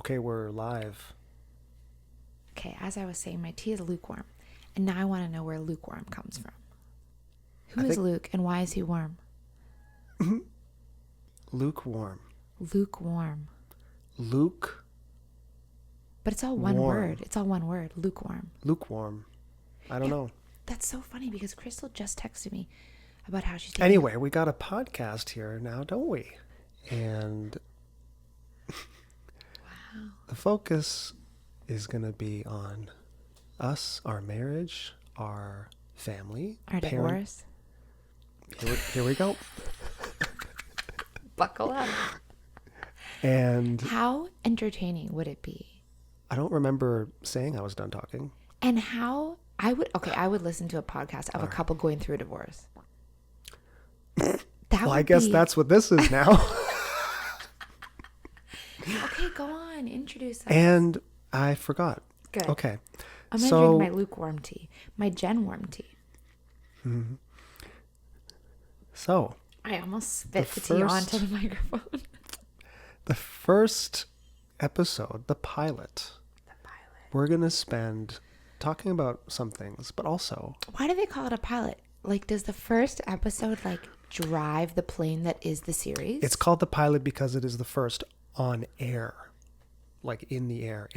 Okay, we're live. Okay, as I was saying, my tea is lukewarm. And now I want to know where lukewarm comes from. Who is Luke and why is he warm? Lukewarm. Lukewarm. Luke. But it's all one word. It's all one word. Lukewarm. Lukewarm. I don't know. That's so funny because Crystal just texted me about how she's Anyway, we got a podcast here now, don't we? And wow. The focus is going to be on us, our marriage, our family, our divorce. Here we go. Buckle up. And how entertaining would it be? I don't remember saying I was done talking. And how I would listen to a podcast of a couple going through a divorce. I guess that's what this is now. Okay, go on. Introduce us. And I forgot. Good. Okay. I'm going to drink my lukewarm tea. My Gen warm tea. Mm-hmm. So. I almost spit the tea onto the microphone. The first episode, the pilot. We're going to spend talking about some things, but also. Why do they call it a pilot? Like, does the first episode, drive the plane that is the series? It's called the pilot because it is the first on air. Like in the air,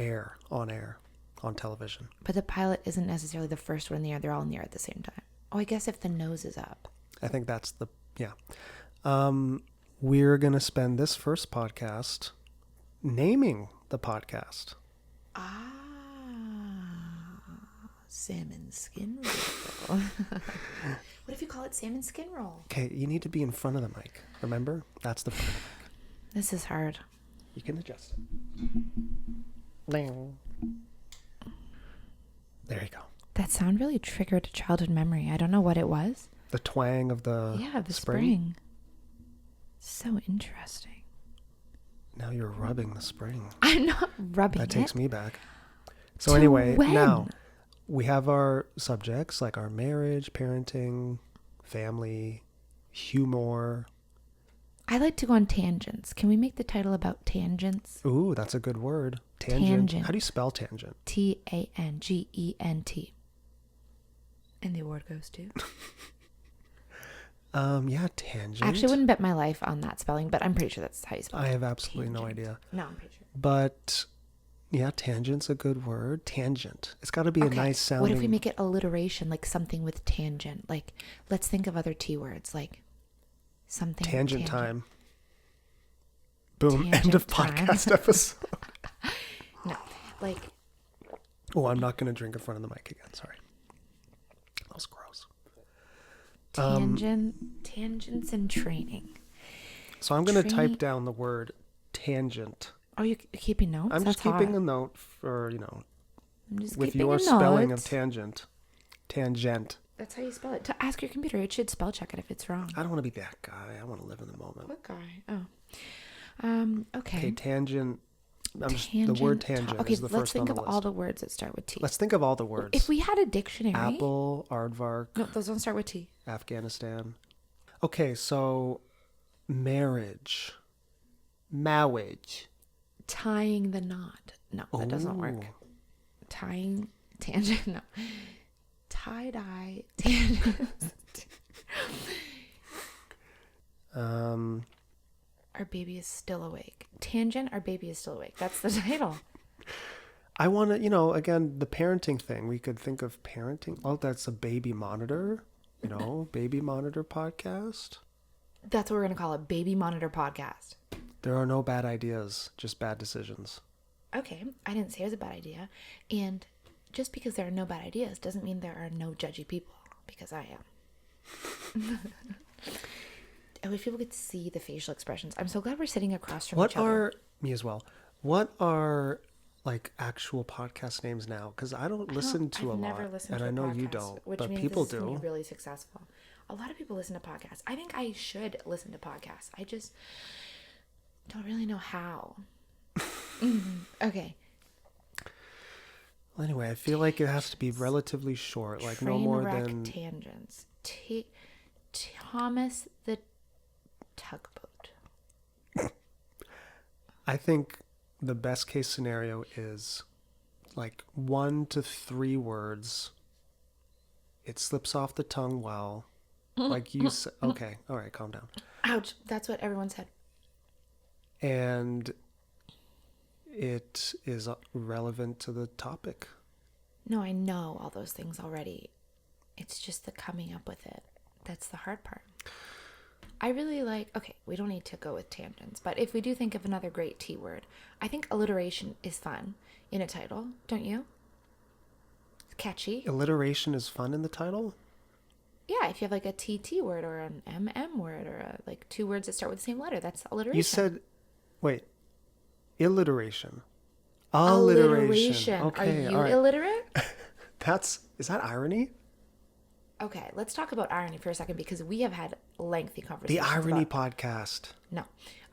on air, on television. But the pilot isn't necessarily the first one in the air. They're all in the air at the same time. Oh, I guess if the nose is up. I think that's yeah. We're going to spend this first podcast naming the podcast. Salmon skin roll. What if you call it salmon skin roll? Okay, you need to be in front of the mic. Remember? That's the front of the mic. This is hard. You can adjust it. There you go. That sound really triggered a childhood memory. I don't know what it was. The twang of the spring. So interesting. Now you're rubbing the spring. I'm not rubbing it. That takes me back. So anyway, now we have our subjects like our marriage, parenting, family, humor. I like to go on tangents. Can we make the title about tangents? Ooh, that's a good word. Tangent. How do you spell tangent? Tangent. And the award goes to? Yeah, tangent. I actually wouldn't bet my life on that spelling, but I'm pretty sure that's how you spell it. I have absolutely no idea. No, I'm pretty sure. But yeah, tangent's a good word. Tangent. It's got to be a nice sounding. What if we make it alliteration, like something with tangent? Like, let's think of other T words, like something. Tangent time. Boom. End of podcast episode. No, like. Oh, I'm not going to drink in front of the mic again. Sorry. That was gross. Tangents and training. So I'm going to type down the word tangent. Oh, you're keeping notes? I'm just keeping a note for, I'm just with your spelling of tangent. Tangent. That's how you spell it. To ask your computer, it should spell check it if it's wrong. I don't want to be that guy. I want to live in the moment. What guy? Oh. Okay. Okay, tangent. The word tangent is the first on the list. Let's think of all the words that start with T. Let's think of all the words. If we had a dictionary. Apple, aardvark. No, those don't start with T. Afghanistan. Okay, so marriage. Marriage. Tying the knot. No, that doesn't work. Tying tangent. No. Tie-dye tangent. Our baby is still awake. Tangent, our baby is still awake. That's the title. I want to, again, the parenting thing. We could think of parenting. Oh, that's a baby monitor, baby monitor podcast. That's what we're going to call it, baby monitor podcast. There are no bad ideas, just bad decisions. Okay, I didn't say it was a bad idea. And just because there are no bad ideas doesn't mean there are no judgy people, because I am. I wish people could see the facial expressions. I'm so glad we're sitting across from each other. Me as well. What are actual podcast names now? Because I don't listen to a lot. I've never listened to a podcast. And I know you don't, but people do. Which means really successful. A lot of people listen to podcasts. I think I should listen to podcasts. I just don't really know how. Okay. Well, anyway, I feel like it has to be relatively short, no more than tangents. Thomas the Tugboat. I think the best case scenario is like 1 to 3 words. It slips off the tongue well. Like you said. Okay. All right. Calm down. Ouch. That's what everyone said. And it is relevant to the topic. No, I know all those things already. It's just the coming up with it. That's the hard part. I really like, okay, we don't need to go with tangents, but if we do think of another great T word, I think alliteration is fun in a title, don't you? It's catchy. Alliteration is fun in the title? Yeah, if you have like a TT word or an MM word or like 2 words that start with the same letter, that's alliteration. You said, wait, alliteration. Alliteration. Okay, Are you all right. illiterate? Is that irony? Okay, let's talk about irony for a second because we have had lengthy The conversations. Irony Podcast.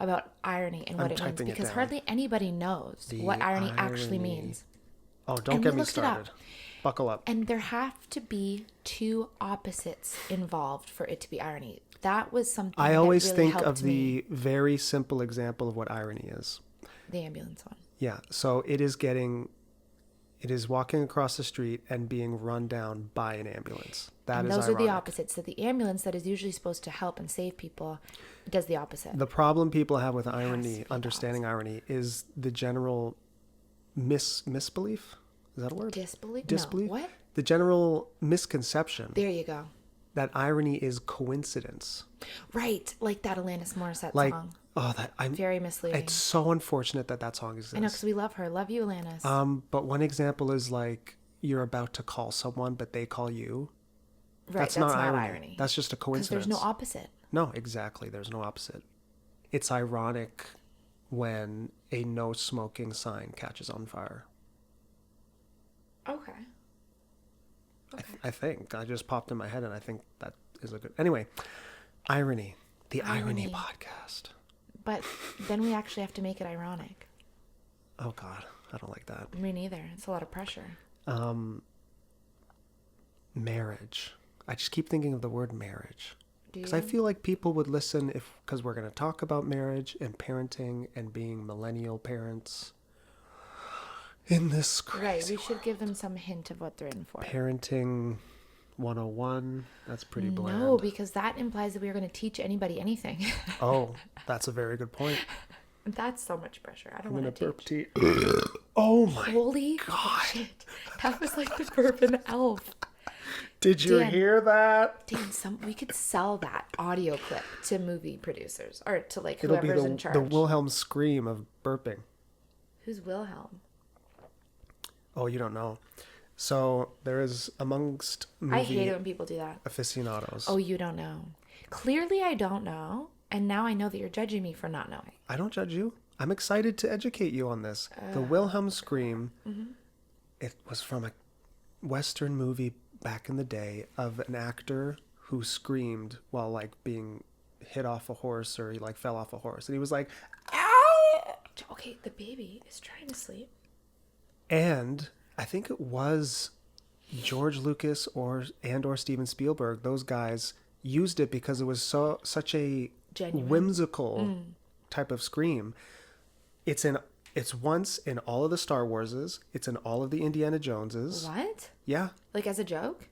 About irony and what it means because hardly anybody knows what irony actually means. Oh, don't get me started. Buckle up. And there have to be 2 opposites involved for it to be irony. That was something I always that really think helped of the very simple example of what irony is. The ambulance one. Yeah, so it is walking across the street and being run down by an ambulance. And those are the opposites. So the ambulance that is usually supposed to help and save people does the opposite. The problem people have with irony, understanding irony, is the general misbelief. Is that a word? Disbelief? Disbelief? No. What? The general misconception. There you go. That irony is coincidence. Right. Like that Alanis Morissette song. Oh, I'm very misleading. It's so unfortunate that song exists. I know, because we love her. Love you, Alanis. But one example is like you're about to call someone, but they call you. Right, that's not irony. That's just a coincidence. Because there's no opposite. No, exactly. There's no opposite. It's ironic when a no smoking sign catches on fire. Okay. I think. I just popped in my head and I think that is a good... Anyway, irony. The Irony Podcast. But then we actually have to make it ironic. Oh, God. I don't like that. Me neither. It's a lot of pressure. Marriage. I just keep thinking of the word marriage. Because I feel like people would listen because we're going to talk about marriage and parenting and being millennial parents in this crazy Right. We should give them some hint of what they're in for. Parenting 101. That's pretty bland. No, because that implies that we are going to teach anybody anything. Oh, that's a very good point. That's so much pressure. I don't want to burp teach. Oh my Holy God. shit. That was like the burp in Elf. Did you hear that? Dan, we could sell that audio clip to movie producers or to like It'll whoever's be in charge. the Wilhelm scream of burping. Who's Wilhelm? Oh, you don't know. So there is amongst movie I hate it when people do that. aficionados. Oh, you don't know. Clearly I don't know. And now I know that you're judging me for not knowing. I don't judge you. I'm excited to educate you on this. The Wilhelm scream, it was from a Western movie back in the day of an actor who screamed while like being hit off a horse or he like fell off a horse. And he was like, ow! Okay, the baby is trying to sleep. And I think it was George Lucas or Steven Spielberg. Those guys used it because it was such a Genuine. whimsical type of scream. It's once in all of the Star Warses. It's in all of the Indiana Joneses. What? Yeah. Like as a joke?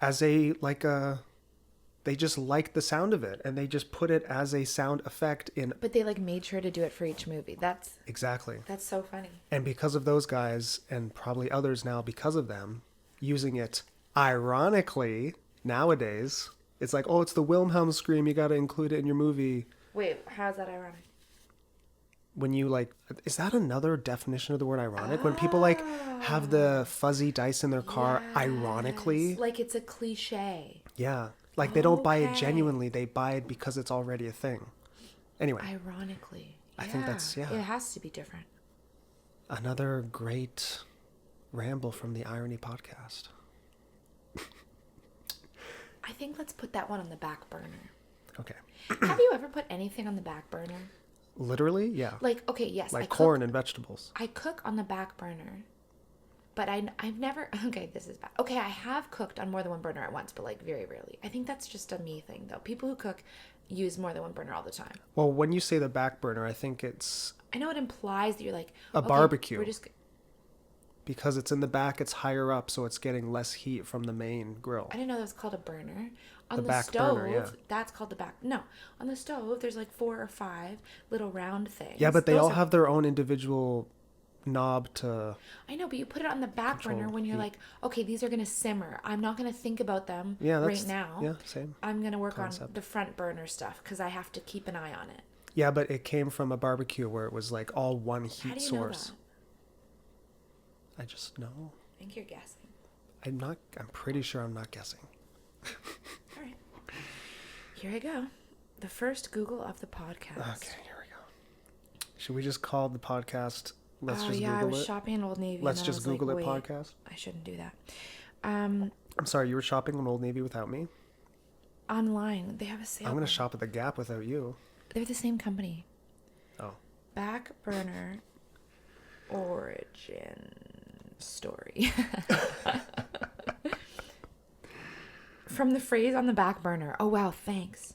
They just liked the sound of it and they just put it as a sound effect in. But they like made sure to do it for each movie. Exactly. That's so funny. And because of those guys and probably others now because of them using it ironically nowadays, it's like, oh, it's the Wilhelm scream. You got to include it in your movie. Wait, how is that ironic? When you like, is that another definition of the word ironic? When people like have the fuzzy dice in their car ironically. Like it's a cliche. Yeah. Like they don't buy it genuinely. They buy it because it's already a thing. Anyway. Ironically. I think that's, It has to be different. Another great ramble from the Irony Podcast. I think let's put that one on the back burner. Okay. Have you ever put anything on the back burner? Literally? Yeah. Like, okay, yes. Like corn and vegetables. I cook on the back burner but I've never, okay, this is bad. Okay, I have cooked on more than one burner at once, but like very rarely. I think that's just a me thing though. People who cook use more than one burner all the time. Well, when you say the back burner, I think it's I know it implies that you're like, a okay, barbecue. we're just, Because it's in the back, it's higher up, so it's getting less heat from the main grill. I didn't know that was called a burner. On The the back stove, burner, yeah. that's called the back. No, on the stove, there's like 4 or 5 little round things. Yeah, but they Those all are- have their own individual knob to... I know, but you put it on the back Control burner when you're heat. like, okay, these are going to simmer. I'm not going to think about them Yeah, that's... right now. Yeah, same. I'm going to work concept. on the front burner stuff because I have to keep an eye on it. Yeah, but it came from a barbecue where it was like all one How heat do you source. know that? I just know. I think you're guessing. I'm pretty sure I'm not guessing. All right. Here I go. The first Google of the podcast. Okay, here we go. Should we just call the podcast Let's Just I Google was It? shopping in Old Navy. Let's and then I Just was like, Google It wait, podcast? I shouldn't do that. I'm sorry, you were shopping in Old Navy without me? Online, they have a sale. I'm going to going. shop at the Gap without you. They're the same company. Oh. Back burner origin story. From the phrase on the back burner. Oh wow, thanks.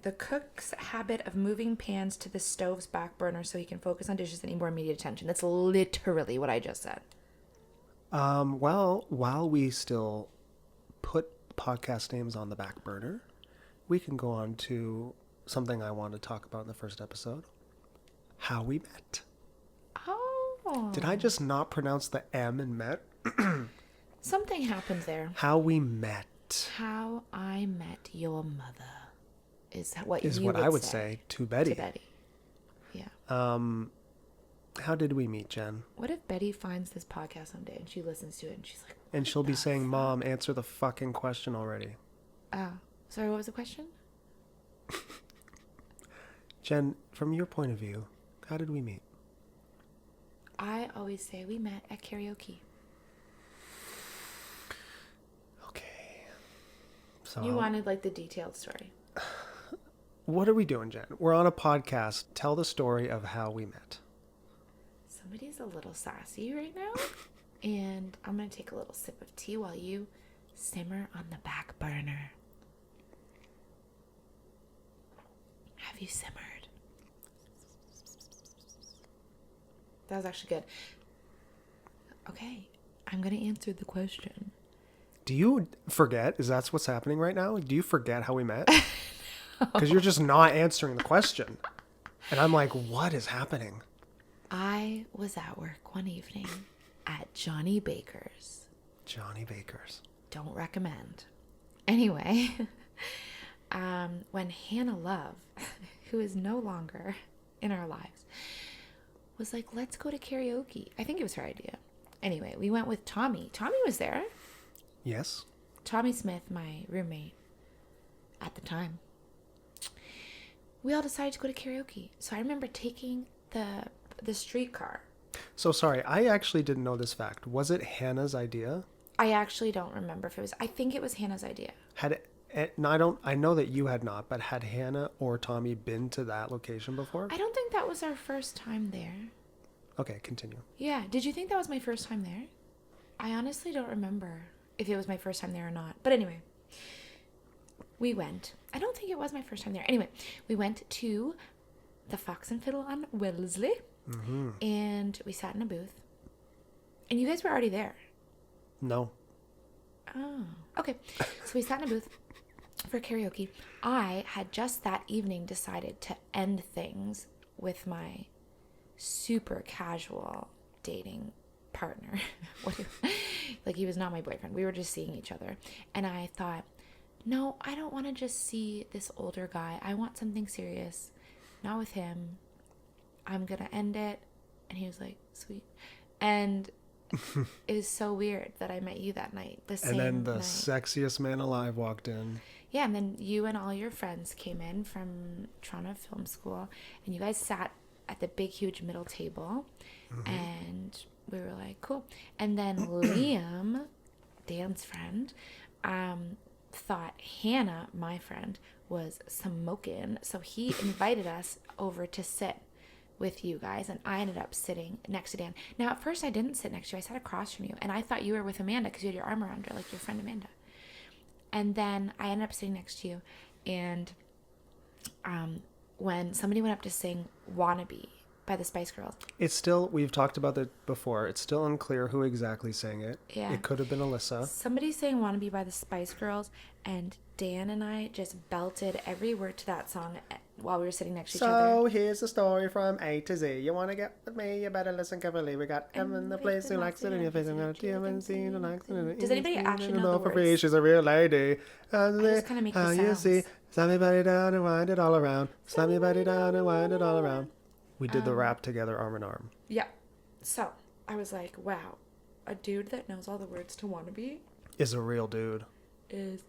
The cook's habit of moving pans to the stove's back burner so he can focus on dishes that need more immediate attention. That's literally what I just said. Well, while we still put podcast names on the back burner, we can go on to something I want to talk about in the first episode. How we met. Oh. Did I just not pronounce the M in met? Something happened there. How we met How I met your mother is what is you what would I would say to Betty. to Betty. Yeah. How did we meet, Jen? What if Betty finds this podcast someday and she listens to it and she's like, And she'll be saying, Mom, answer the fucking question already. oh, sorry, what was the question? Jen, from your point of view, how did we meet? I always say we met at karaoke. Okay. So You wanted like the detailed story. what are we doing, Jen? We're on a podcast. Tell the story of how we met. Somebody's a little sassy right now, and I'm going to take a little sip of tea while you simmer on the back burner. Have you simmered? That was actually good. Okay, I'm going to answer the question. Do you forget? Is that what's happening right now? Do you forget how we met? Because you're just not answering the question. And I'm like, what is happening? I was at work one evening at Johnny Baker's. Johnny Baker's. Don't recommend. Anyway, when Hannah Love, who is no longer in our lives, was like, let's go to karaoke. I think it was her idea. Anyway, we went with Tommy. Tommy was there. Yes. Tommy Smith, my roommate at the time. We all decided to go to karaoke. So I remember taking the streetcar. So sorry, I actually didn't know this fact. Was it Hannah's idea? I actually don't remember if it was. I think it was Hannah's idea. Had it, no, I know that you had not, but had Hannah or Tommy been to that location before? I don't think that was our first time there. Okay, continue. Yeah. Did you think that was my first time there? I honestly don't remember if it was my first time there or not. But anyway, we went. I don't think it was my first time there. Anyway, we went to the Fox and Fiddle on Wellesley. Mm-hmm. And we sat in a booth. And you guys were already there. No. Oh, okay. So we sat in a booth for karaoke. I had just that evening decided to end things with my super casual dating partner. Like, he was not my boyfriend. We were just seeing each other. And I thought, no, I don't want to just see this older guy. I want something serious. Not with him. I'm going to end it. And he was like, sweet. And it was so weird that I met you that night. And then the night. sexiest man alive walked in. Yeah, and then you and all your friends came in from Toronto Film School, and you guys sat at the big, huge middle table, and we were like, cool. And then Liam, Dan's friend, thought Hannah, my friend, was smoking, so he invited us over to sit with you guys, and I ended up sitting next to Dan. Now, at first, I didn't sit next to you. I sat across from you, and I thought you were with Amanda because you had your arm around her, like your friend Amanda. And then I ended up sitting next to you, and when somebody went up to sing "Wannabe" by the Spice Girls, It's still, we've talked about that before. It's still unclear who exactly sang it. Yeah. It could have been Alyssa. somebody sang "Wannabe" by the Spice Girls, and Dan and I just belted every word to that song while we were sitting next to each other. So here's the story from A to Z. You want to get with me? You better listen carefully. We got M in the place who likes it in your face, and you haven't seen and likes it in Does anybody actually know the words? She's a real lady. just kinda make the How you sounds. see? Slam your body down and wind it all around. Slam your body down and wind it all around. We did the rap together, arm in arm. Yeah. So I was like, wow, a dude that knows all the words to "Wannabe" Is a real dude. is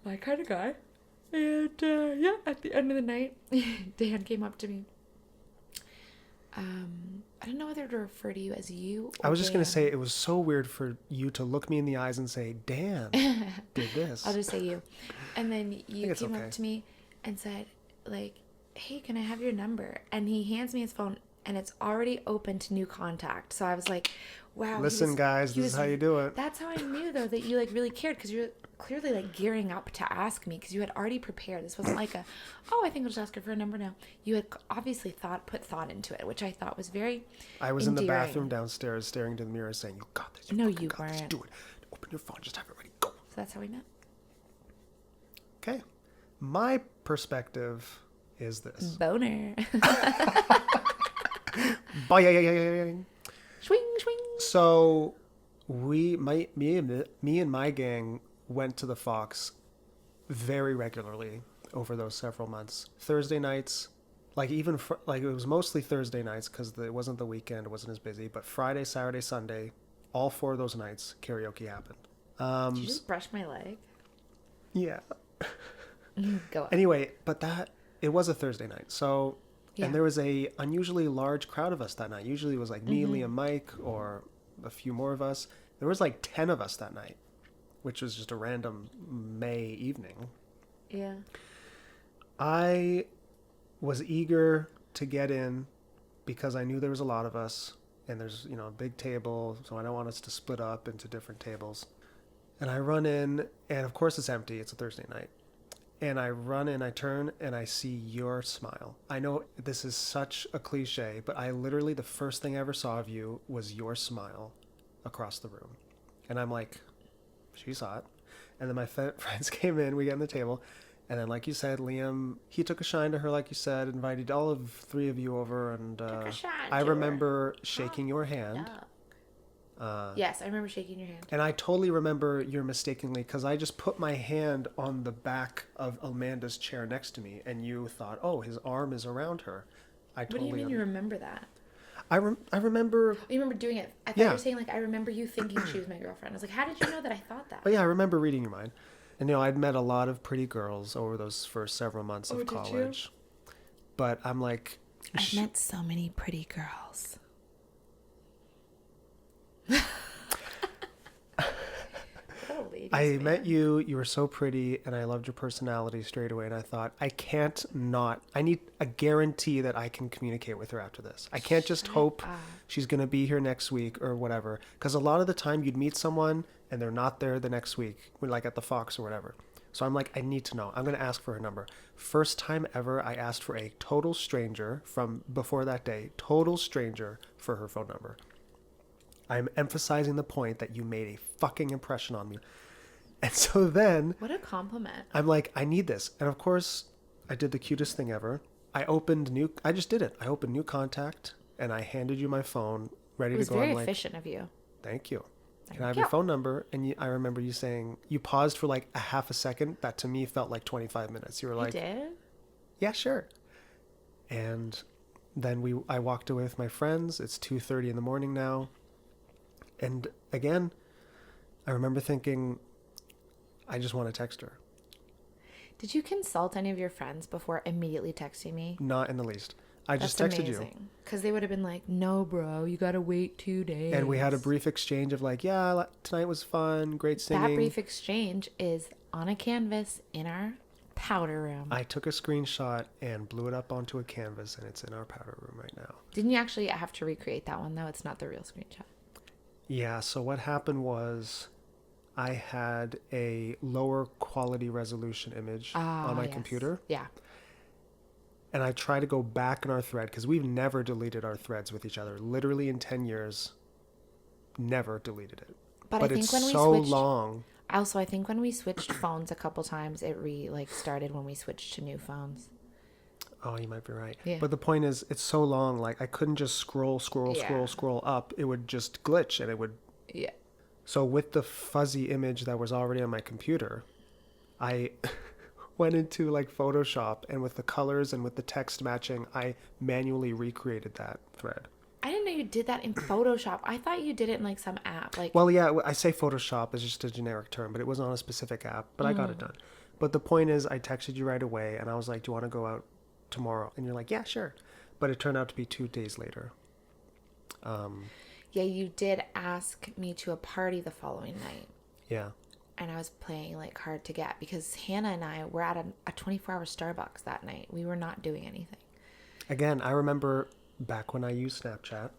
my kind of guy. And yeah, at the end of the night, Dan came up to me. I don't know whether to refer to you as you or I was just going to Dan. say, it was so weird for you to look me in the eyes and say, Dan did this. I'll just say you. And then you it's came okay. up to me and said, like, hey, can I have your number? And he hands me his phone, and it's already open to new contact. So I was like, wow. he Listen, was- guys, he this is was- how you do it. That's how I knew, though, that you, like, really cared, because you're clearly, like, gearing up to ask me, because you had already prepared. This wasn't like I think I'll just ask her for a number now. You had obviously put thought into it, which I thought was very I was in the endearing. bathroom downstairs staring into the mirror saying, you got this. No, fucking you got this. weren't. Do it. Open your phone. Just have it ready. Go. So that's how we met. Okay. My perspective is this. Boner. Bye. Swing, swing. So me and my gang went to the Fox very regularly over those several months. Thursday nights, like even like it was mostly Thursday nights because it wasn't the weekend, it wasn't as busy. But Friday, Saturday, Sunday, all 4 of those nights, karaoke happened. Did you just brush my leg? Yeah. Go on. Anyway, but it was a Thursday night, so. Yeah. And there was a unusually large crowd of us that night. Usually it was like me, Liam, Mike, or a few more of us. There was like 10 of us that night, which was just a random May evening. Yeah. I was eager to get in because I knew there was a lot of us, and there's, a big table, so I don't want us to split up into different tables. And I run in, and of course it's empty. It's a Thursday night. And I run in, I turn, and I see your smile. I know this is such a cliche, but I literally, the first thing I ever saw of you was your smile across the room. And I'm like, she saw it. And then my friends came in, we got on the table. And then, like you said, Liam, he took a shine to her, like you said, invited all of 3 of you over. And a shine I to her. remember shaking your hand. Yes, I remember shaking your hand. And I totally remember you're mistakenly, because I just put my hand on the back of Amanda's chair next to me, and you thought, oh, his arm is around her. What do you mean you remember that? I remember... You remember doing it. I thought Yeah. you were saying, like, I remember you thinking she was my girlfriend. I was like, how did you know that I thought that? But yeah, I remember reading your mind. And, I'd met a lot of pretty girls over those first several months of did you? college. But I'm like... I've met so many pretty girls. I met you, you were so pretty, and I loved your personality straight away, and I thought, I need a guarantee that I can communicate with her after this. I can't just hope she's going to be here next week or whatever, because a lot of the time you'd meet someone, and they're not there the next week, like at the Fox or whatever. So I'm like, I need to know. I'm going to ask for her number. First time ever, I asked for a total stranger from before that day, total stranger for her phone number. I'm emphasizing the point that you made a fucking impression on me. And so then... What a compliment. I'm like, I need this. And of course, I did the cutest thing ever. I just did it. I opened new contact, and I handed you my phone, ready to go. It was very like, efficient of you. thank you. Can I have your phone number? And I remember you saying, you paused for like a half a second. That to me felt like 25 minutes. You were like, You did? yeah, sure. And then I walked away with my friends. It's 2:30 in the morning now. And again, I remember thinking, I just want to text her. Did you consult any of your friends before immediately texting me? Not in the least. I just texted you. Because they would have been like, no, bro, you got to wait 2 days. And we had a brief exchange of like, yeah, tonight was fun, great singing. That brief exchange is on a canvas in our powder room. I took a screenshot and blew it up onto a canvas, and it's in our powder room right now. Didn't you actually have to recreate that one, though? It's not the real screenshot. Yeah, so what happened was I had a lower quality resolution image on my computer. Yeah. And I tried to go back in our thread, because we've never deleted our threads with each other. Literally in 10 years, never deleted it. But I think it's when we so switched, long. Also, I think when we switched phones a couple times, it started when we switched to new phones. Oh, you might be right. Yeah. But the point is, it's so long, like I couldn't just scroll up. It would just glitch, and it would... Yeah. So with the fuzzy image that was already on my computer, I went into like Photoshop, and with the colors and with the text matching, I manually recreated that thread. I didn't know you did that in Photoshop. I thought you did it in like some app. Like, well, yeah, I say Photoshop is just a generic term, but it wasn't on a specific app, but I got it done. But the point is, I texted you right away, and I was like, do you want to go out tomorrow? And you're like, yeah, sure. But it turned out to be 2 days later. Yeah, you did ask me to a party the following night. Yeah. And I was playing like hard to get because Hannah and I were at a 24-hour Starbucks that night. We were not doing anything. Again, I remember back when I used Snapchat,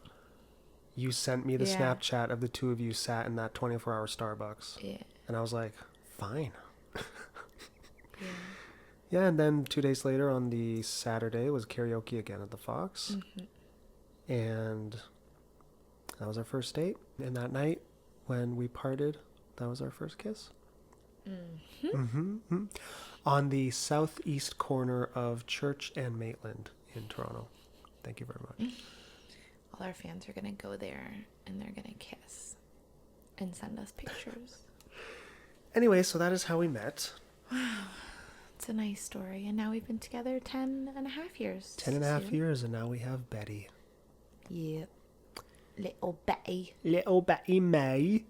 you sent me the Snapchat of the two of you sat in that 24-hour Starbucks. Yeah. And I was like, fine. Yeah. Yeah, and then 2 days later on the Saturday was karaoke again at the Fox. Mm-hmm. And that was our first date. And that night when we parted, that was our first kiss. Mm-hmm. Mm-hmm. On the southeast corner of Church and Maitland in Toronto. Thank you very much. All our fans are going to go there and they're going to kiss and send us pictures. Anyway, so that is how we met. Wow. It's a nice story. And now we've been together 10 and a half years. 10 and a half years, and now we have Betty. Yep. Little Betty. Little Betty May.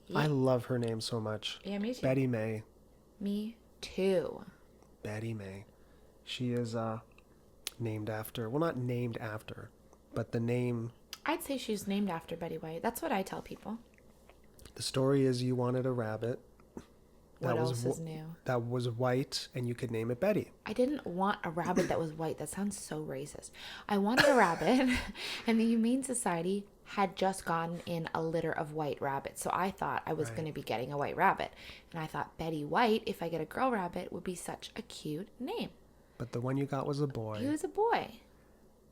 Yep. I love her name so much. Yeah, me too. Betty May. Me too. Betty May. She is named after, well, not named after, but the name. I'd say she's named after Betty White. That's what I tell people. The story is you wanted a rabbit. What else is new? That was white, and you could name it Betty. I didn't want a rabbit that was white. That sounds so racist. I wanted a rabbit, and the Humane Society had just gotten in a litter of white rabbits. So I thought I was going to be getting a white rabbit. And I thought Betty White, if I get a girl rabbit, would be such a cute name. But the one you got was a boy. He was a boy.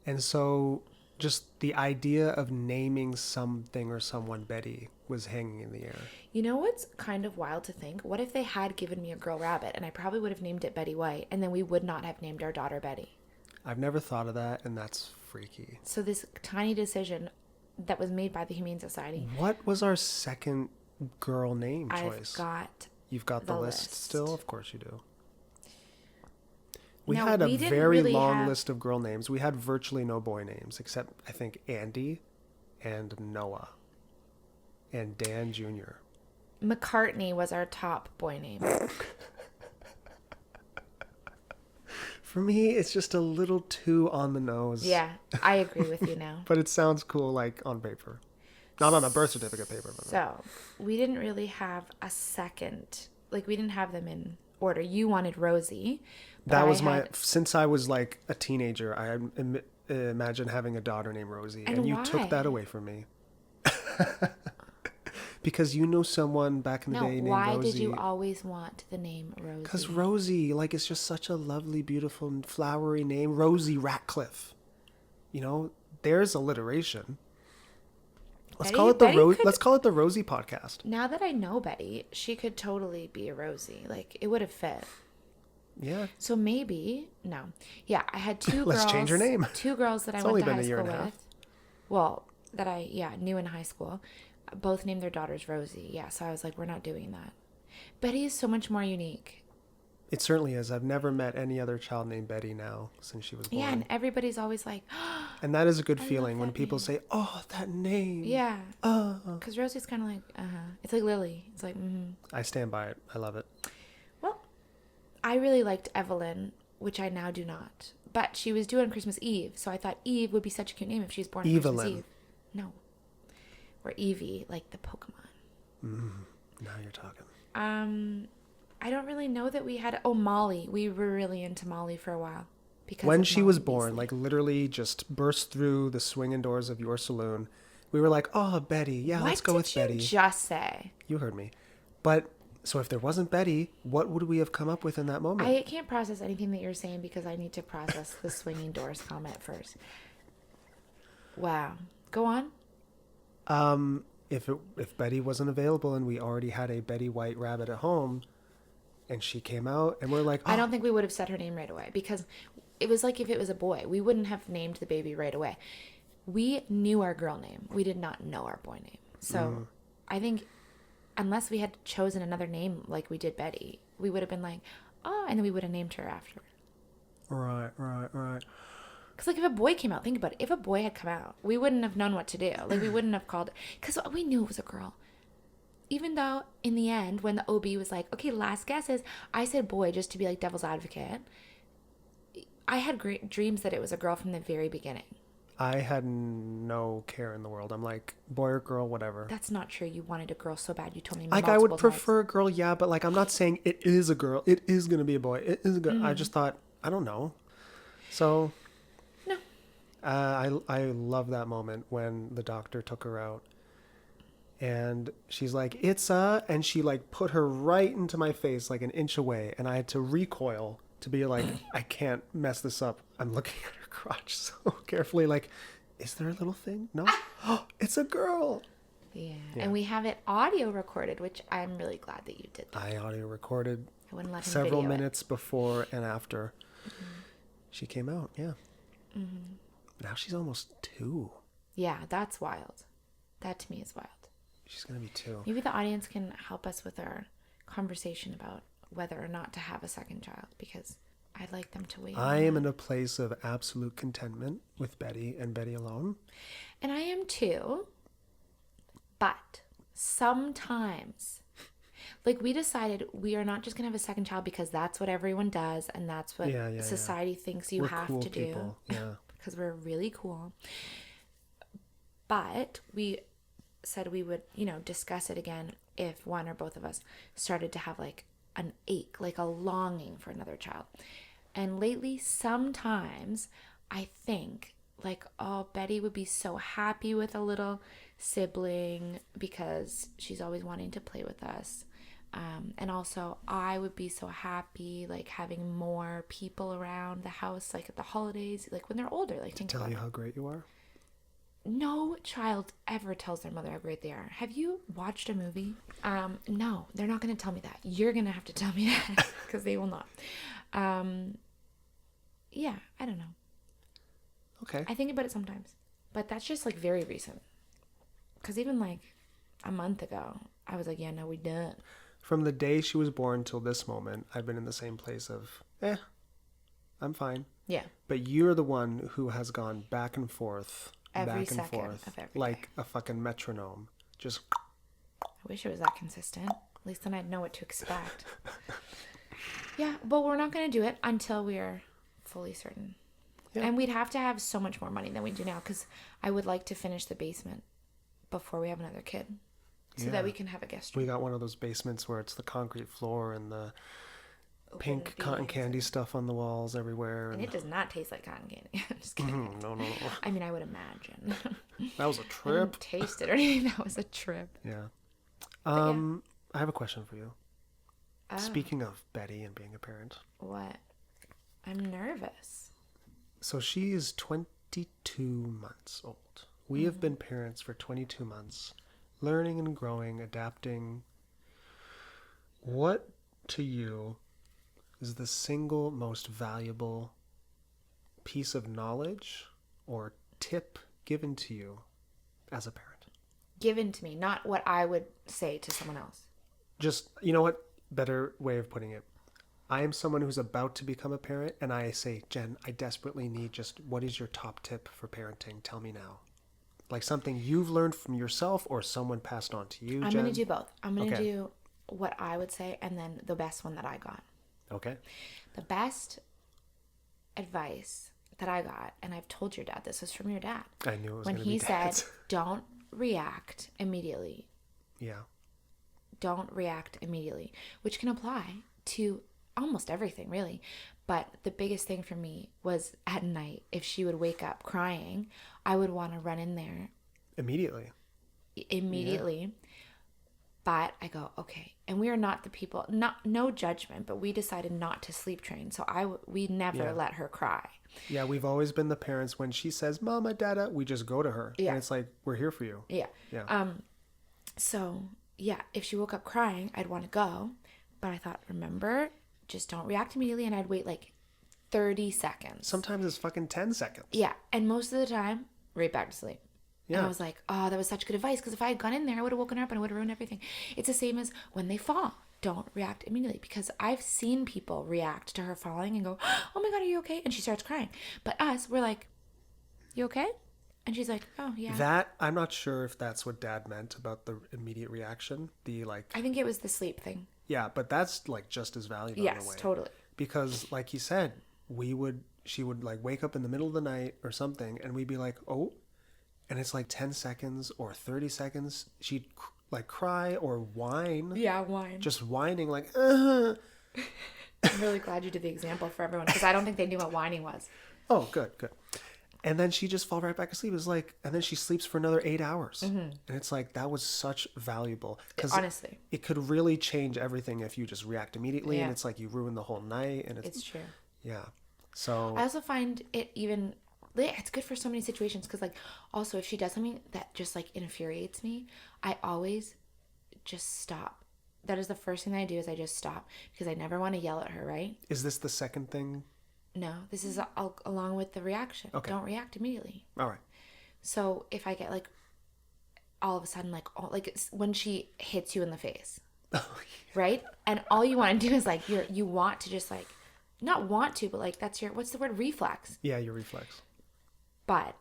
And so just the idea of naming something or someone Betty was hanging in the air. You know what's kind of wild to think? What if they had given me a girl rabbit and I probably would have named it Betty White, and then we would not have named our daughter Betty? I've never thought of that, and that's freaky. So this tiny decision that was made by the Humane Society. What was our second girl name choice? You've got the list still? Of course you do. We had a very long list of girl names. We had virtually no boy names, except, I think, Andy and Noah and Dan Jr. McCartney was our top boy name. For me, it's just a little too on the nose. Yeah, I agree with you now. But it sounds cool, like, on paper. Not on a birth certificate paper. But so, we didn't really have a second. Like, we didn't have them in order. You wanted Rosie. That was since I was like a teenager, I imagined having a daughter named Rosie. And you took that away from me. Because you knew someone back in the day named Rosie. Why did you always want the name Rosie? Because Rosie, like, it's just such a lovely, beautiful, flowery name. Rosie Ratcliffe. You know, there's alliteration. Let's call it the Rosie podcast. Now that I know Betty, she could totally be a Rosie. Like, it would have fit. Yeah. So maybe I had two girls. Let's change her name. Two girls that I went to high school with. Well, that I knew in high school. Both named their daughters Rosie. Yeah, so I was like, we're not doing that. Betty is so much more unique. It certainly is. I've never met any other child named Betty now since she was born. Yeah, and everybody's always like, and that is a good feeling when people say, oh, that name. Yeah. Because Rosie's kind of like, It's like Lily. It's like, I stand by it. I love it. Well, I really liked Evelyn, which I now do not. But she was due on Christmas Eve, so I thought Eve would be such a cute name if she was born on Christmas Eve. No. Or Eevee, like the Pokemon. Now you're talking. I don't really know that we had. Oh, Molly. We were really into Molly for a while. Because When of she was Molly born, Weasley. like literally just burst through the swinging doors of your saloon, we were like, oh, Betty. Yeah, let's go with Betty. What did you just say? You heard me. But so if there wasn't Betty, what would we have come up with in that moment? I can't process anything that you're saying because I need to process the swinging doors comment first. Wow. Go on. If Betty wasn't available and we already had a Betty White rabbit at home, and she came out, and we're like, oh. I don't think we would have said her name right away because it was like if it was a boy, we wouldn't have named the baby right away. We knew our girl name. We did not know our boy name. So I think unless we had chosen another name like we did Betty, we would have been like, oh, and then we would have named her after. Right. Because, like, if a boy came out, think about it. If a boy had come out, we wouldn't have known what to do. Like, we wouldn't have called it. Because we knew it was a girl. Even though, in the end, when the OB was like, okay, last guesses, I said boy just to be, like, devil's advocate. I had great dreams that it was a girl from the very beginning. I had no care in the world. I'm like, boy or girl, whatever. That's not true. You wanted a girl so bad you told me like, multiple I would times. prefer a girl, yeah, but, like, I'm not saying it is a girl. It is going to be a boy. It is a girl. I just thought, I don't know. So... No. I love that moment when the doctor took her out and she's like, and she like put her right into my face, like an inch away. And I had to recoil to be like, I can't mess this up. I'm looking at her crotch so carefully. Like, is there a little thing? No. Oh, it's a girl. Yeah. And we have it audio recorded, which I'm really glad that you did that. I audio recorded I wouldn't let him several video minutes before and after she came out. Yeah. Now she's almost 2. Yeah, that's wild. That to me is wild. She's going to be 2. Maybe the audience can help us with our conversation about whether or not to have a second child because I'd like them to wait. I am in a place of absolute contentment with Betty and Betty alone. And I am too. But sometimes, like we decided we are not just going to have a second child because that's what everyone does and that's what society thinks you We're have cool to do. people. Yeah. Because we're really cool. But we said we would, discuss it again if one or both of us started to have like an ache, like a longing for another child. And lately, sometimes I think like, oh, Betty would be so happy with a little sibling because she's always wanting to play with us. And also I would be so happy like having more people around the house, like at the holidays, like when they're older, like think Tell about you it. how great you are. No child ever tells their mother how great they are. Have you watched a movie? No, they're not going to tell me that. You're going to have to tell me that because they will not. Yeah, I don't know. Okay. I think about it sometimes, but that's just like very recent. Because even like a month ago, I was like, yeah, no, we done. From the day she was born till this moment, I've been in the same place of, I'm fine. Yeah. But you're the one who has gone back and forth, Every back and second forth, of every like day. a fucking metronome. Just. I wish it was that consistent. At least then I'd know what to expect. Yeah, but we're not going to do it until we're fully certain. Yeah. And we'd have to have so much more money than we do now because I would like to finish the basement before we have another kid so that we can have a guest room. We got one of those basements where it's the concrete floor and the pink cotton candy stuff on the walls everywhere. And it does not taste like cotton candy. I'm just kidding. No. I mean, I would imagine. That was a trip. I didn't taste it or anything. That was a trip. Yeah. Yeah. I have a question for you. Speaking of Betty and being a parent. What? I'm nervous. So she is 22 months old. We have been parents for 22 months, learning and growing, adapting. What to you is the single most valuable piece of knowledge or tip given to you as a parent? Given to me, not what I would say to someone else. Just, you know what? Better way of putting it. I am someone who's about to become a parent, and I say, Jen, I desperately need just, what is your top tip for parenting? Tell me now. Like something you've learned from yourself or someone passed on to you, I'm Jen? going to do both. I'm going to do what I would say and then the best one that I got. Okay. The best advice that I got, and I've told your dad, this was from your dad. I knew it was when going to be he Dad's. said, don't react immediately. Yeah. don't react immediately, which can apply to almost everything, really. But the biggest thing for me was at night, if she would wake up crying, I would want to run in there Immediately. immediately. But I go, okay. And we are not the people, no judgment, but we decided not to sleep train. So we never let her cry. Yeah, we've always been the parents when she says, Mama, Dada, we just go to her. Yeah. And it's like, we're here for you. Yeah. Yeah. So, yeah, if she woke up crying, I'd want to go. But I thought, remember, just don't react immediately. And I'd wait like 30 seconds. Sometimes it's fucking 10 seconds. Yeah. And most of the time, right back to sleep. Yeah. And I was like, oh, that was such good advice. Because if I had gone in there, I would have woken her up and I would have ruined everything. It's the same as when they fall. Don't react immediately. Because I've seen people react to her falling and go, oh my God, are you okay? And she starts crying. But us, we're like, you okay? And she's like, oh, yeah. That, I'm not sure if that's what Dad meant about the immediate reaction. The like, I think it was the sleep thing. yeah, but that's like just as valuable in a way. Yes, totally. Because like he said, she would like wake up in the middle of the night or something and we'd be like, oh, and it's like 10 seconds or 30 seconds. She'd like cry or whine. Yeah, whine. Just whining like, I'm really glad you did the example for everyone because I don't think they knew what whining was. Oh, good. And then she just fall right back asleep. It's like, and then she sleeps for another 8 hours. Mm-hmm. And it's like, that was such valuable. Honestly. It could really change everything if you just react immediately. Yeah. And it's like you ruin the whole night. And It's true. Yeah. So. I also find it even, it's good for so many situations because like, also if she does something that just like infuriates me, I always just stop. That is the first thing that I do is I just stop because I never want to yell at her, right? Is this the second thing? No, this is along with the reaction. Okay. Don't react immediately. All right. So if I get like all of a sudden like it's when she hits you in the face, right? And all you want to do is like you want to just like not want to, but like that's your what's the word reflex. Yeah, your reflex. But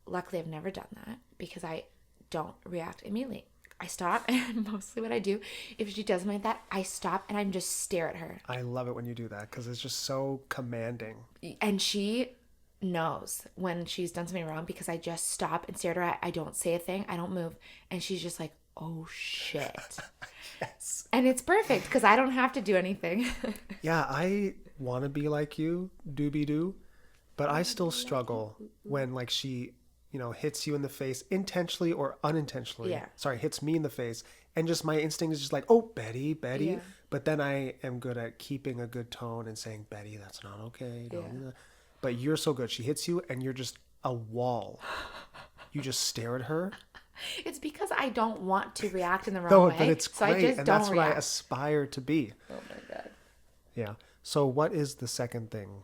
luckily I've never done that because I don't react immediately. I stop and mostly what I do, if she does something like that, I stop and I just stare at her. I love it when you do that because it's just so commanding. And she knows when she's done something wrong because I just stop and stare at her. I don't say a thing. I don't move. And she's just like, oh shit. Yes. And it's perfect because I don't have to do anything. Yeah, I want to be like you, doobie-doo, but I still struggle when like she, hits you in the face intentionally or unintentionally. Yeah. Sorry, hits me in the face. And just my instinct is just like, oh, Betty. Yeah. But then I am good at keeping a good tone and saying, Betty, that's not okay. Don't do Yeah. that. But you're so good. She hits you and you're just a wall. You just stare at her. It's because I don't want to react in the wrong No, way. but it's so great. I just And don't that's react. what I aspire to be. Oh my God. Yeah. So what is the second thing?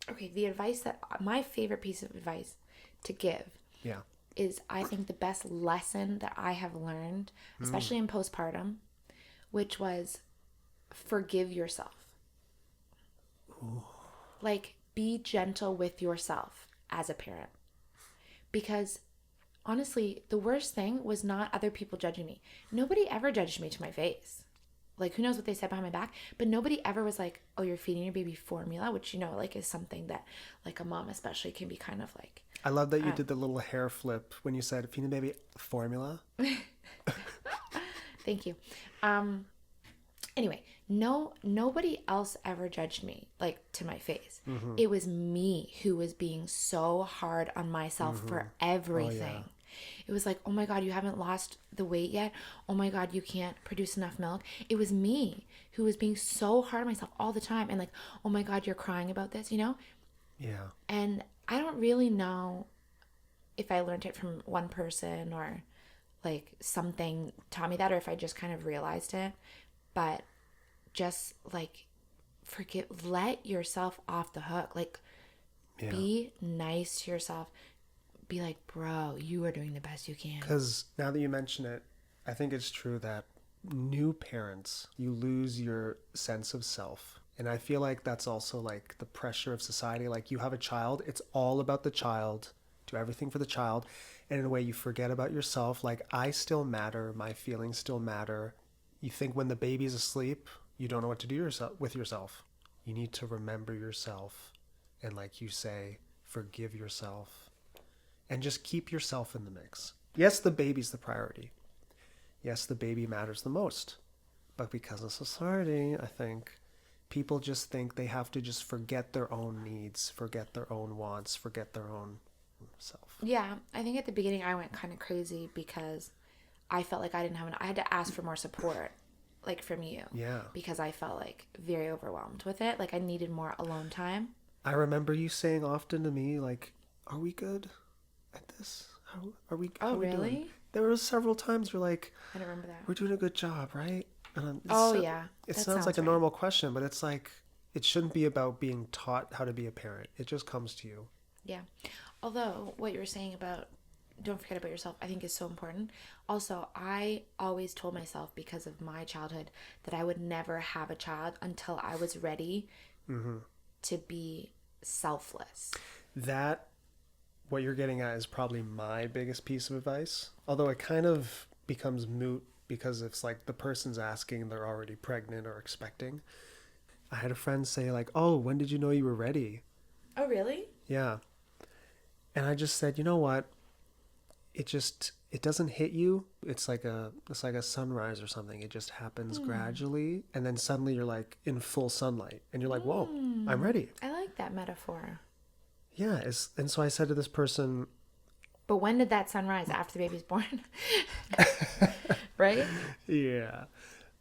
Okay, the advice my favorite piece of advice to give Yeah. is I think the best lesson that I have learned, especially in postpartum, which was forgive yourself. Ooh. Like, be gentle with yourself as a parent. Because honestly, the worst thing was not other people judging me. Nobody ever judged me to my face. Like, who knows what they said behind my back, but nobody ever was like, oh, you're feeding your baby formula, which, like is something that like a mom especially can be kind of like. I love that you did the little hair flip when you said feeding baby formula. Thank you. Anyway, nobody else ever judged me like to my face. Mm-hmm. It was me who was being so hard on myself for everything. Oh, yeah. It was like, oh my God, you haven't lost the weight yet. Oh my God, you can't produce enough milk. It was me who was being so hard on myself all the time. And like, oh my God, you're crying about this, Yeah. And I don't really know if I learned it from one person or like something taught me that, or if I just kind of realized it. But just like let yourself off the hook. Like, be nice to yourself. Be like, bro, you are doing the best you can. Because now that you mention it, I think it's true that new parents, you lose your sense of self. And I feel like that's also like the pressure of society. Like, you have a child, it's all about the child, do everything for the child. And in a way you forget about yourself. Like, I still matter, my feelings still matter. You think when the baby's asleep, you don't know what to do with yourself. You need to remember yourself. And like you say, forgive yourself. And just keep yourself in the mix. Yes, the baby's the priority. Yes, the baby matters the most. But because of society, I think people just think they have to just forget their own needs, forget their own wants, forget their own self. Yeah, I think at the beginning I went kind of crazy because I felt like I didn't have I had to ask for more support, like from you. Yeah. Because I felt like very overwhelmed with it. Like I needed more alone time. I remember you saying often to me, like, "Are we good at this? How are we? How Oh, are we really? doing?" There were several times you're like, I don't remember that. "We're doing a good job, right?" And Oh, yeah. It That sounds like a right. normal question, but it's like it shouldn't be about being taught how to be a parent. It just comes to you. Yeah. Although what you were saying about don't forget about yourself, I think is so important. Also, I always told myself because of my childhood that I would never have a child until I was ready to be selfless. That, what you're getting at, is probably my biggest piece of advice. Although it kind of becomes moot because it's like the person's asking, they're already pregnant or expecting. I had a friend say like, "Oh, when did you know you were ready?" Oh, really? Yeah. And I just said, you know what? It doesn't hit you. It's like a sunrise or something. It just happens gradually, and then suddenly you're like in full sunlight, and you're like, "Whoa, I'm ready." I like that metaphor. Yeah. And so I said to this person, But when did that sunrise? After the baby's born? Right? yeah.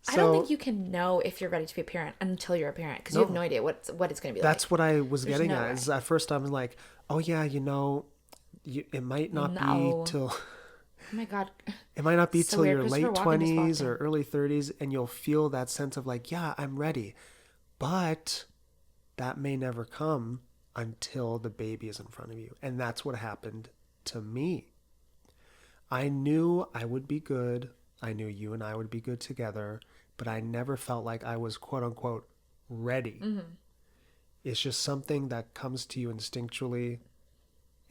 I don't think you can know if you're ready to be a parent until you're a parent because you have no idea what it's going to be like. That's what I was There's getting no at. way. Is at first I was like, "Oh yeah, it might not No. be till." Oh my God. It might not be So till weird. your Christopher late Walken just 20s walked or in. early 30s, and you'll feel that sense of like, yeah, I'm ready. But that may never come until the baby is in front of you. And that's what happened to me. I knew I would be good. I knew you and I would be good together, but I never felt like I was quote unquote ready. It's just something that comes to you instinctually.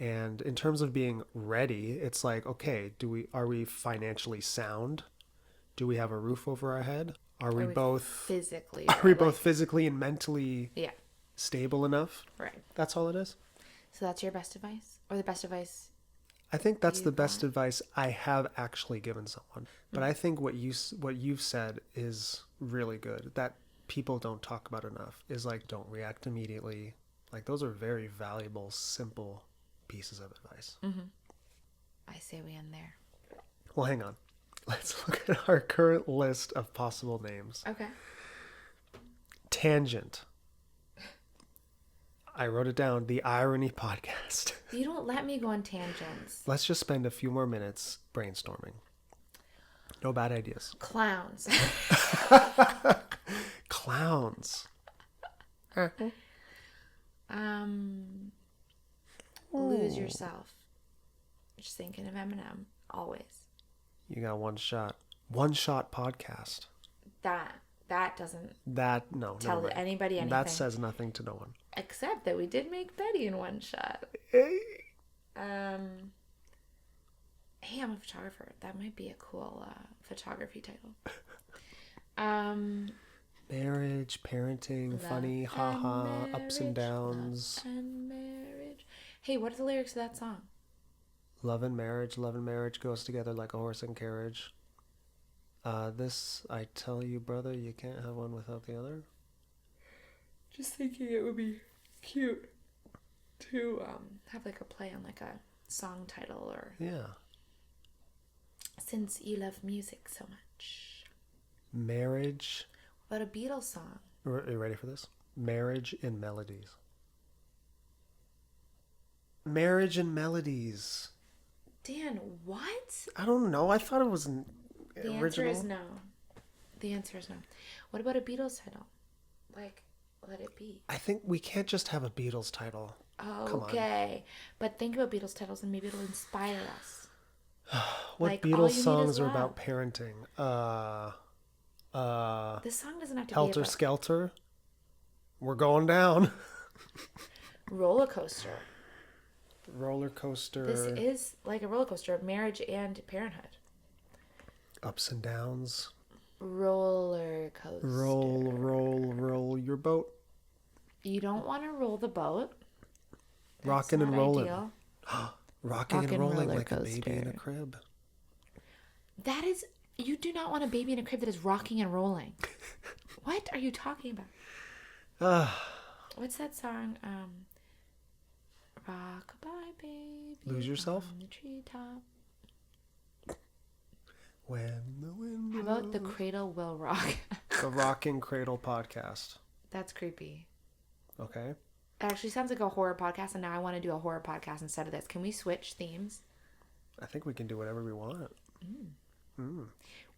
And in terms of being ready, it's like, okay, are we financially sound? Do we have a roof over our head? Are we both physically? are we both physically and mentally Yeah. stable enough? Right. That's all it is. So that's your best advice, or the best advice? I think that's the You've best got? advice I have actually given someone. But I think what you've said is really good. That people don't talk about enough is like, don't react immediately. Like those are very valuable, simple pieces of advice. I say we end there. Well, hang on. Let's look at our current list of possible names. Okay. Tangent. I wrote it down. The Irony Podcast. You don't let me go on tangents. Let's just spend a few more minutes brainstorming. No bad ideas. Clowns. Clowns. Lose yourself. Just thinking of Eminem always. You got one shot. One shot podcast. That doesn't No. tell never mind. anybody anything. That says nothing to no one. Except that we did make Betty in one shot. Hey, I'm a photographer. That might be a cool photography title. Marriage, parenting, Love funny, and haha, ups and marriage, downs. love and marriage. Hey, what are the lyrics to that song? Love and marriage goes together like a horse and carriage. This, I tell you, brother, you can't have one without the other. Just thinking it would be cute to have like a play on like a song title or Yeah. Since You Love Music So Much. Marriage. What about a Beatles song? Are you ready for this? Marriage in Melodies. Marriage and Melodies. Dan, what? I don't know. I thought it was The original. answer is no. The answer is no. What about a Beatles title? Like, Let It Be. I think we can't just have a Beatles title. Come on. Okay. But think about Beatles titles and maybe it'll inspire us. What Like, All You Beatles Need songs Is are Love. about parenting? This song doesn't have to Helter be about Skelter. We're going down. roller coaster. Roller coaster. This is like a roller coaster of marriage and parenthood. Ups and downs. Roller coaster. Roll your boat. You don't want to roll the boat. That's Rocking and not rolling. ideal. Rocking Rock and and rolling roller like a baby in a coaster. crib. That is, You do not want a baby in a crib that is rocking and rolling. What are you talking about? What's that song? Rock-a-bye, baby. Lose Yourself? On the treetop. When the wind How about The Cradle Will Rock? The Rocking Cradle podcast. That's creepy. Okay. It actually sounds like a horror podcast, and now I want to do a horror podcast instead of this. Can we switch themes? I think we can do whatever we want.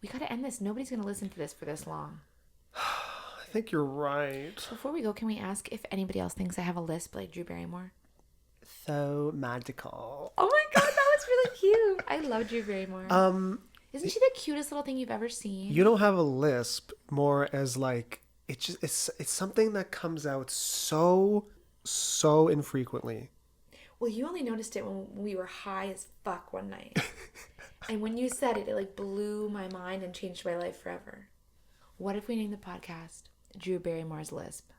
We got to end this. Nobody's going to listen to this for this long. I think you're right. Before we go, can we ask if anybody else thinks I have a lisp like Drew Barrymore? So magical. Oh my god, that was really cute. I love Drew Barrymore. Isn't she the cutest little thing you've ever seen? You don't have a lisp, more as like it's something that comes out so infrequently. Well, you only noticed it when we were high as fuck one night. And when you said it, it like blew my mind and changed my life forever. What if we named the podcast Drew Barrymore's Lisp?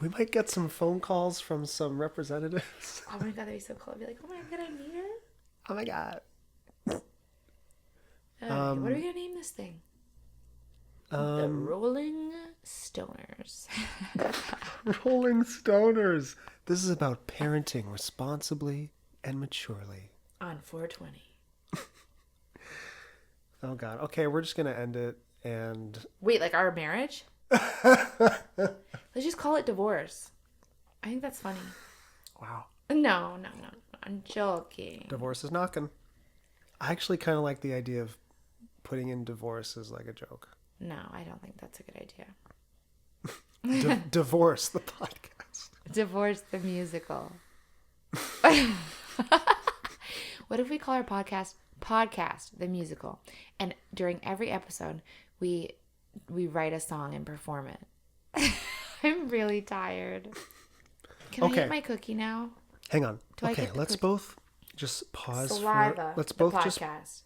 We might get some phone calls from some representatives. Oh my god, that'd be so cool. I'd be like, oh my god, I meet her? Oh my god. What are we gonna name this thing? The Rolling Stoners. Rolling Stoners. This is about parenting responsibly and maturely. On 420. Oh god. Okay, we're just gonna end it and Wait, like our marriage? Let's just call it divorce. I think that's funny. wow. No. I'm joking. Divorce is knocking. I actually kind of like the idea of putting in divorce as like a joke. No, I don't think that's a good idea. Divorce the podcast. Divorce the musical. What if we call our podcast the musical, and during every episode we write a song and perform it? I'm really tired. Can I eat my cookie now? Hang on. Do I Okay, get the let's cookie? both just pause Saliva. for let's the both podcast.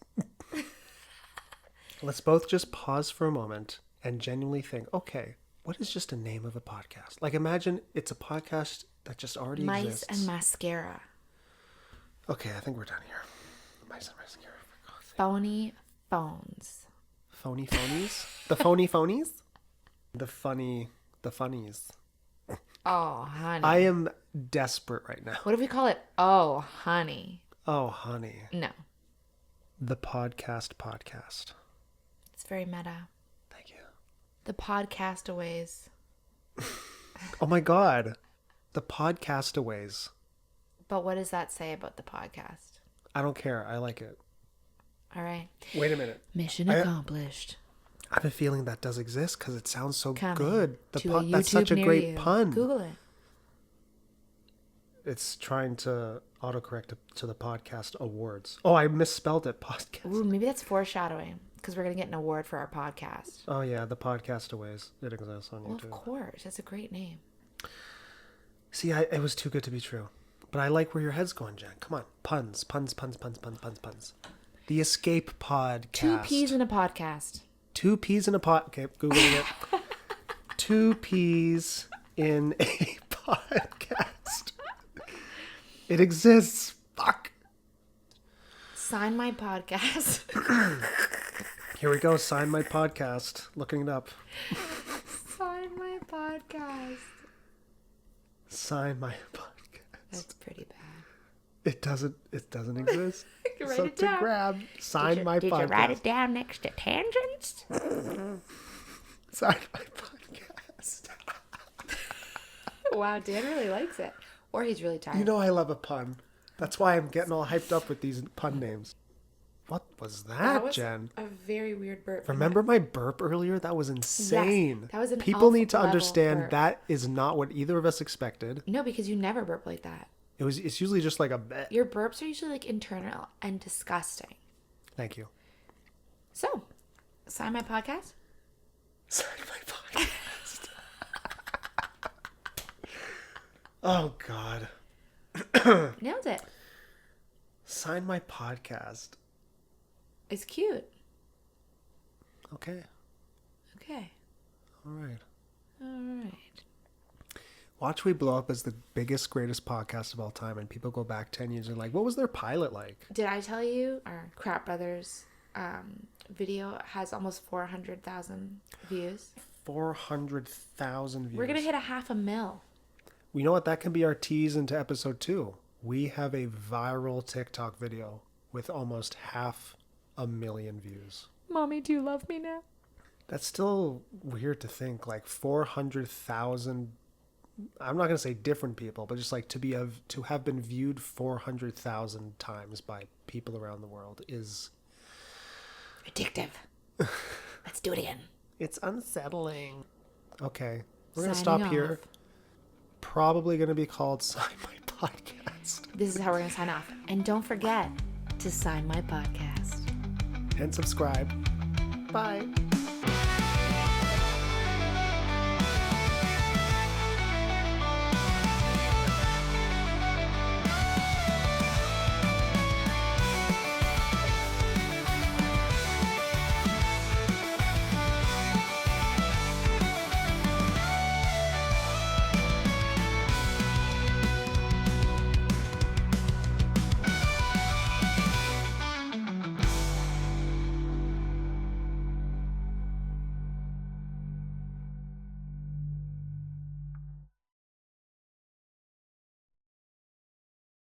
let's both just pause for a moment and genuinely think, okay, what is just a name of a podcast? Like imagine it's a podcast that just already Mice exists. and mascara. Okay, I think we're done here. Mice and mascara. For God's sake. Phony phones. Phony phonies? The phony phonies? The funnies. Oh, honey. I am desperate right now. What if we call it Oh, Honey? Oh, honey. No. The podcast. It's very meta. Thank you. The Podcastaways. Oh my God. The Podcastaways. But what does that say about the podcast? I don't care. I like it. All right. Wait a minute. Mission accomplished. I have a feeling that does exist because it sounds so Coming good. to a That's YouTube such a near great you. pun. Google it. It's trying to autocorrect to the podcast awards. Oh, I misspelled it. Podcast. Ooh, maybe that's foreshadowing because we're going to get an award for our podcast. Oh yeah, the Podcastaways. It exists on Well, YouTube. of course. That's a great name. See, it was too good to be true. But I like where your head's going, Jen. Come on. Puns. The Escape Podcast. 2 peas in a podcast. 2 peas in a pot. Okay, Googling it. 2 peas in a podcast. It exists. Fuck. Sign my podcast. Here we go. Sign my podcast. Looking it up. Sign my podcast. Sign my podcast. That's pretty bad. It doesn't exist. Write So it to down. grab. Sign my podcast. Did you write it down next to tangents? Sign my podcast. Wow, Dan really likes it. Or he's really tired. You know I love a pun. That's why I'm getting all hyped up with these pun names. What was that, was Jen? a very weird burp. from Remember my burp earlier? That was insane. that was an People elf need to level understand burp. that is not what either of us expected. No, because you never burp like that. It's usually just like a bet. Your burps are usually like internal and disgusting. Thank you. So, sign my podcast. Sign my podcast. Oh God. Nailed it. Sign my podcast. It's cute. Okay. Okay. All right. All right. Watch we blow up as the biggest, greatest podcast of all time, and people go back 10 years and like, what was their pilot like? Did I tell you our Crap Brothers video has almost 400,000 views? 400,000 views. We're going to hit a 500,000. We know what? That can be our tease into episode 2. We have a viral TikTok video with almost 500,000 views. Mommy, do you love me now? That's still weird to think. Like 400,000. I'm not gonna say different people, but just like to have been viewed 400,000 times by people around the world is addictive. Let's do it again. It's unsettling. Okay, we're gonna Signing stop here. off. Probably gonna be called Sign My Podcast. This is how we're gonna sign off. And don't forget to sign my podcast. And subscribe. Bye.